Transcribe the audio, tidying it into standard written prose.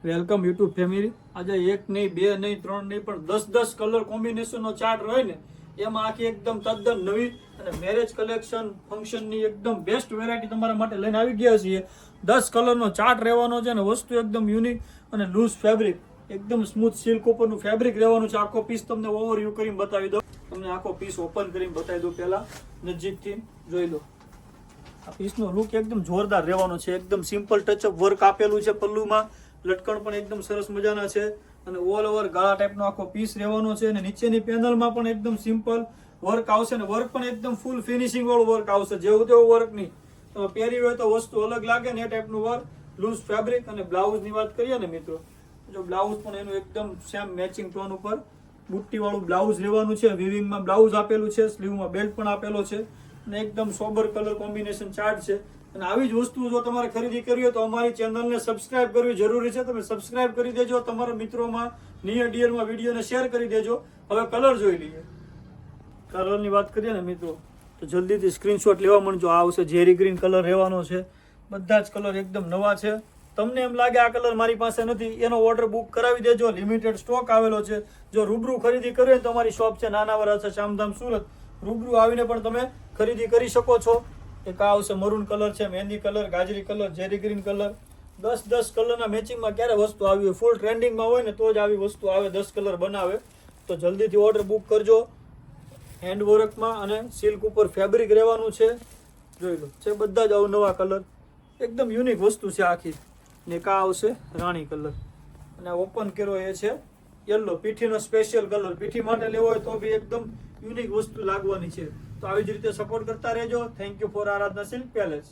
Welcome YouTube family. આજે એક નહીં, બે નહીં, ત્રણ નહીં, પણ 10 કલર કોમ્બિનેશનનો ચાર્ટ હોય ને એમાં આખી એકદમ તદ્દન નવી અને મેરેજ કલેક્શન ફંક્શનની એકદમ બેસ્ટ વેરાયટી તમારા માટે લઈને આવી ગયા છીએ. 10 કલરનો ચાર્ટ રહેવાનો છે અને વસ્તુ એકદમ યુનિક અને લૂઝ ફેબ્રિક, એકદમ સ્મૂથ સિલ્ક ઉપરનું ફેબ્રિક રહેવાનું છે. આખો પીસ તમને ઓવરવ્યુ કરીને બતાવી દો. તમને આખો પીસ ઓપન કરીને બતાવી દો. પહેલા નજીકથી જોઈ લો. આ પીસનો લુક એકદમ જોરદાર રહેવાનો છે. એકદમ સિમ્પલ ટચઅપ વર્ક આપેલું છે પલ્લુમાં. લટકણ પણ એકદમ સરસ મજાના છે અને ઓલ ઓવર ગાળા ટાઈપનો આખો પીસ રહેવાનો છે અને નીચેની પેનલમાં પણ એકદમ સિમ્પલ વર્ક આવશે અને વર્ક પણ એકદમ ફૂલ ફિનિશિંગ વાળું વર્ક આવશે. જેવું તેવું વર્ક નહીં, તમે પહેરી હોય તો વસ્તુ અલગ લાગે ને એ ટાઈપનું વર્ક. Loose fabric. અને બ્લાઉઝની વાત કરીએ ને મિત્રો, જો બ્લાઉઝ પણ એનું એકદમ સેમ મેચિંગ ટોન ઉપર બુટ્ટી વાળું બ્લાઉઝ રહેવાનું છે. વિવિંગમાં બ્લાઉઝ આપેલું છે, સ્લીવમાં બેલ્ટ પણ આપેલો છે અને એકદમ સોબર કલર કોમ્બિનેશન ચાર્ટ છે. અને આવી જ વસ્તુ જો તમારે ખરીદી કરવી હોય તો અમારી ચેનલને સબસ્ક્રાઇબ કરવી જરૂરી છે. તમે સબસ્ક્રાઇબ કરી દેજો, તમારા મિત્રોમાં નિયર ડિયરમાં વિડીયોને શેર કરી દેજો. હવે કલર જોઈ લઈએ. કલરની વાત કરીએ ને મિત્રો તો જલ્દીથી સ્ક્રીનશોટ લેવા માંડજો. આ આવશે જેરી ગ્રીન કલર રહેવાનો છે. બધા જ કલર એકદમ નવા છે. તમને એમ લાગે આ કલર મારી પાસે નથી, એનો ઓર્ડર બુક કરાવી દેજો. લિમિટેડ સ્ટોક આવેલો છે. જો રૂબરૂ ખરીદી કરવી હોય તો અમારી શોપ છે નાનાવરા છે, શામધામ, સુરત. રૂબરૂ આવીને પણ તમે ખરીદી કરી શકો છો. એક આ આવશે મરૂન કલર છે, મહેંદી કલર, ગાજરી કલર, જેરી ગ્રીન કલર. 10 કલરના મેચિંગમાં ક્યારે વસ્તુ આવી હોય? ફૂલ ટ્રેન્ડિંગમાં હોય ને તો જ આવી વસ્તુ આવે. 10 કલર બનાવે તો જલ્દીથી ઓર્ડર બુક કરજો. હેન્ડ વર્કમાં અને સિલ્ક ઉપર ફેબ્રિક રહેવાનું છે. જોઈ લો છે બધા જ અવનવા કલર. એકદમ યુનિક વસ્તુ છે આખી. ને કા આવશે રાણી કલર અને ઓપન કર્યો એ છે યલો. પીઠીનો સ્પેશિયલ કલર. પીઠી માટે લેવો હોય તો બી એકદમ યુનિક વસ્તુ લાગવાની છે. તો આવી જ રીતે સપોર્ટ કરતા રહેજો. Thank you for Aradhana silk palace.